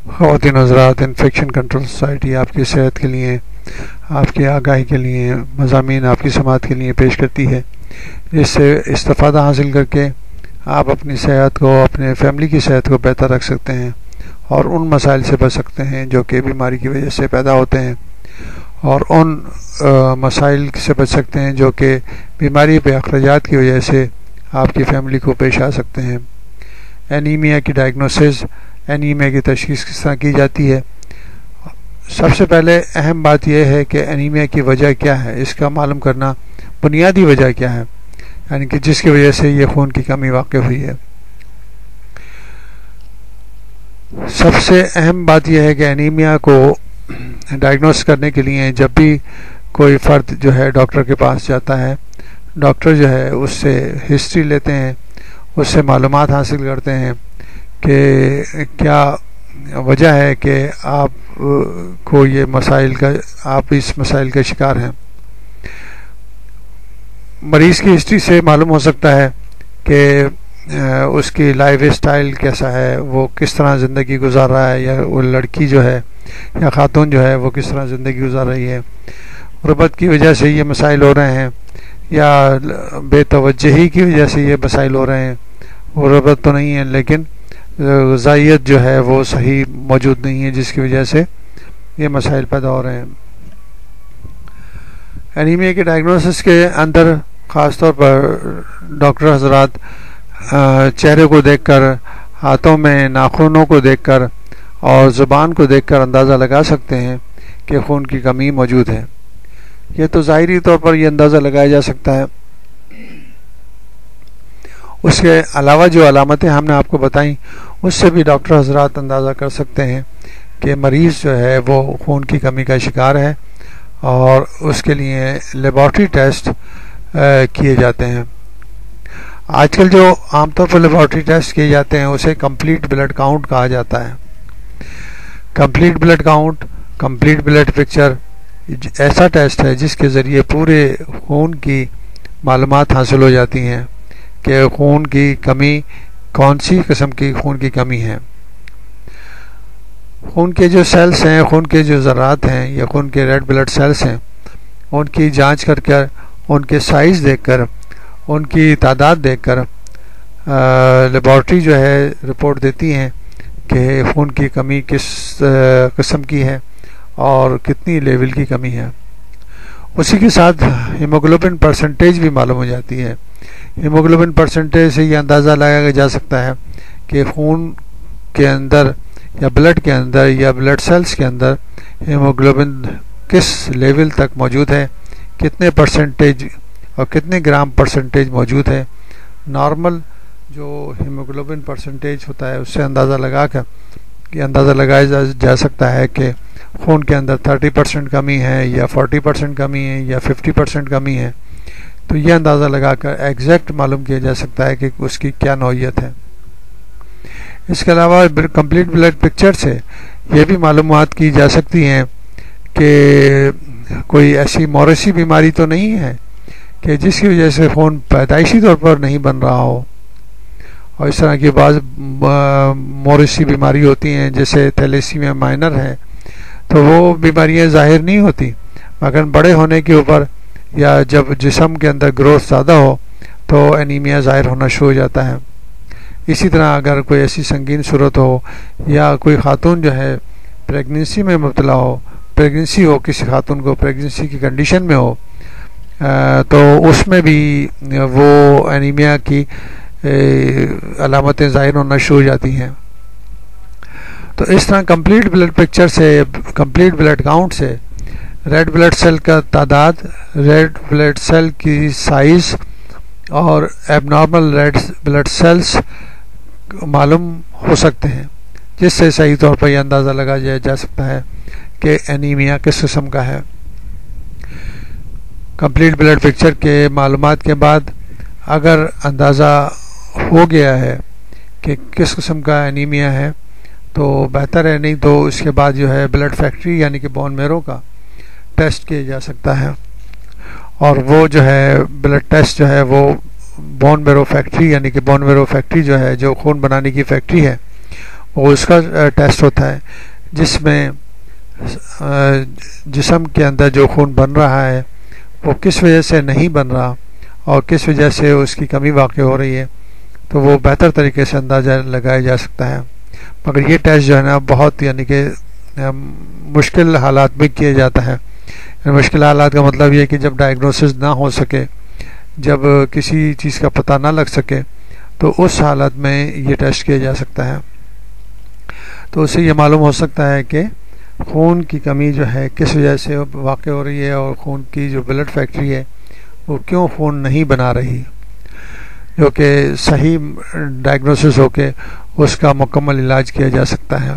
خواتین حضرات، infection control society آپ کی صحت کے لیے، آپ کی آگاہی کے لیے مضامین آپ کی سماعت کے لیے پیش کرتی ہے، جس سے استفادہ حاصل کر کے آپ اپنی صحت کو، اپنے فیملی کی صحت کو بہتر رکھ سکتے ہیں اور ان مسائل سے بچ سکتے ہیں جو کہ بیماری کی وجہ سے پیدا ہوتے ہیں، اور ان مسائل سے بچ سکتے ہیں جو کہ بیماری پہ اخراجات کی وجہ سے آپ کی فیملی کو پیش آ سکتے ہیں۔ اینیمیا کی ڈائگنوسس، اینیمیا کی تشخیص کس طرح کی جاتی ہے؟ سب سے پہلے اہم بات یہ ہے کہ اینیمیا کی وجہ کیا ہے، اس کا معلوم کرنا، بنیادی وجہ کیا ہے، یعنی کہ جس کی وجہ سے یہ خون کی کمی واقع ہوئی ہے۔ سب سے اہم بات یہ ہے کہ اینیمیا کو ڈائگنوس کرنے کے لیے جب بھی کوئی فرد جو ہے ڈاکٹر کے پاس جاتا ہے، ڈاکٹر جو ہے اس سے ہسٹری لیتے ہیں، اس سے معلومات حاصل کرتے ہیں کہ کیا وجہ ہے کہ آپ کو یہ مسائل کا، آپ اس مسائل کا شکار ہیں۔ مریض کی ہسٹری سے معلوم ہو سکتا ہے کہ اس کی لائف اسٹائل کیسا ہے، وہ کس طرح زندگی گزار رہا ہے، یا وہ لڑکی جو ہے یا خاتون جو ہے وہ کس طرح زندگی گزار رہی ہے، غربت کی وجہ سے یہ مسائل ہو رہے ہیں یا بے توجہی کی وجہ سے یہ مسائل ہو رہے ہیں۔ غربت تو نہیں ہے لیکن غذائیت جو ہے وہ صحیح موجود نہیں ہے، جس کی وجہ سے یہ مسائل پیدا ہو رہے ہیں۔ اینیمیا کے ڈائگنوسس کے اندر خاص طور پر ڈاکٹر حضرات چہرے کو دیکھ کر، ہاتھوں میں ناخنوں کو دیکھ کر اور زبان کو دیکھ کر اندازہ لگا سکتے ہیں کہ خون کی کمی موجود ہے۔ یہ تو ظاہری طور پر یہ اندازہ لگایا جا سکتا ہے، اس کے علاوہ جو علامتیں ہم نے آپ کو بتائیں اس سے بھی ڈاکٹر حضرات اندازہ کر سکتے ہیں کہ مریض جو ہے وہ خون کی کمی کا شکار ہے، اور اس کے لیے لیبارٹری ٹیسٹ کیے جاتے ہیں۔ آج کل جو عام طور پر لیبارٹری ٹیسٹ کیے جاتے ہیں اسے کمپلیٹ بلڈ کاؤنٹ کہا جاتا ہے۔ Complete blood count, complete blood picture ایسا ٹیسٹ ہے جس کے ذریعے پورے خون کی معلومات حاصل ہو جاتی ہیں کہ خون کی کمی، کون سی قسم کی خون کی کمی ہے۔ خون کے جو سیلز ہیں، خون کے جو ذرات ہیں یا خون کے ریڈ بلڈ سیلز ہیں، ان کی جانچ کر کر، ان کے سائز دیکھ کر، ان کی تعداد دیکھ کر لیبارٹری جو ہے رپورٹ دیتی ہیں کہ خون کی کمی کس قسم کی ہے اور کتنی لیول کی کمی ہے۔ اسی کے ساتھ ہیموگلوبن پرسنٹیج بھی معلوم ہو جاتی ہے۔ ہیموگلوبن پرسنٹیج سے یہ اندازہ لگایا جا سکتا ہے کہ خون کے اندر یا بلڈ کے اندر یا بلڈ سیلز کے اندر ہیموگلوبن کس لیول تک موجود ہے، کتنے پرسنٹیج اور کتنے گرام پرسنٹیج موجود ہے۔ نارمل جو ہیموگلوبن پرسنٹیج ہوتا ہے اس سے اندازہ لگا کر یہ اندازہ لگایا جا سکتا ہے کہ خون کے اندر 30% کمی ہے یا 40% کمی ہے یا 50% کمی ہے، تو یہ اندازہ لگا کر ایگزیکٹ معلوم کیا جا سکتا ہے کہ اس کی کیا نوعیت ہے۔ اس کے علاوہ کمپلیٹ بلڈ پکچر سے یہ بھی معلومات کی جا سکتی ہیں کہ کوئی ایسی موریثی بیماری تو نہیں ہے کہ جس کی وجہ سے خون پیدائشی طور پر نہیں بن رہا ہو، اور اس طرح کی بعض موریثی بیماری ہوتی ہیں جیسے تھیلیسیمیا مائنر ہے، تو وہ بیماریاں ظاہر نہیں ہوتی، مگر بڑے ہونے کے اوپر یا جب جسم کے اندر گروتھ زیادہ ہو تو اینیمیا ظاہر ہونا شروع ہو جاتا ہے۔ اسی طرح اگر کوئی ایسی سنگین صورت ہو یا کوئی خاتون جو ہے پریگننسی میں مبتلا ہو، پریگننسی ہو، کسی خاتون کو پریگننسی کی کنڈیشن میں ہو، تو اس میں بھی وہ اینیمیا کی علامتیں ظاہر ہونا شروع ہو جاتی ہیں۔ تو اس طرح کمپلیٹ بلڈ پکچر سے، کمپلیٹ بلڈ کاؤنٹ سے ریڈ بلڈ سیل کا تعداد، ریڈ بلڈ سیل کی سائز اور ایب نارمل ریڈ بلڈ سیلز معلوم ہو سکتے ہیں، جس سے صحیح طور پر یہ اندازہ لگایا جا سکتا ہے کہ اینیمیا کس قسم کا ہے۔ کمپلیٹ بلڈ پکچر کے معلومات کے بعد اگر اندازہ ہو گیا ہے کہ کس قسم کا اینیمیا ہے تو بہتر ہے، نہیں تو اس کے بعد جو ہے بلڈ فیکٹری یعنی کہ بون میرو کا ٹیسٹ کیا جا سکتا ہے، اور وہ جو ہے بلڈ ٹیسٹ جو ہے وہ بون میرو فیکٹری یعنی کہ بون میرو فیکٹری جو ہے، جو خون بنانے کی فیکٹری ہے، وہ اس کا ٹیسٹ ہوتا ہے جس میں جسم کے اندر جو خون بن رہا ہے وہ کس وجہ سے نہیں بن رہا اور کس وجہ سے اس کی کمی واقع ہو رہی ہے، تو وہ بہتر طریقے سے اندازہ لگایا جا سکتا ہے۔ مگر یہ ٹیسٹ جو ہے نا بہت یعنی کہ مشکل حالات میں کیا جاتا ہے۔ مشکل حالات کا مطلب یہ کہ جب ڈائگنوسس نہ ہو سکے، جب کسی چیز کا پتہ نہ لگ سکے، تو اس حالت میں یہ ٹیسٹ کیا جا سکتا ہے۔ تو اس سے یہ معلوم ہو سکتا ہے کہ خون کی کمی جو ہے کس وجہ سے واقع ہو رہی ہے، اور خون کی جو بلڈ فیکٹری ہے وہ کیوں خون نہیں بنا رہی، جو کہ صحیح ڈائگنوسس ہو کے اس کا مکمل علاج کیا جا سکتا ہے۔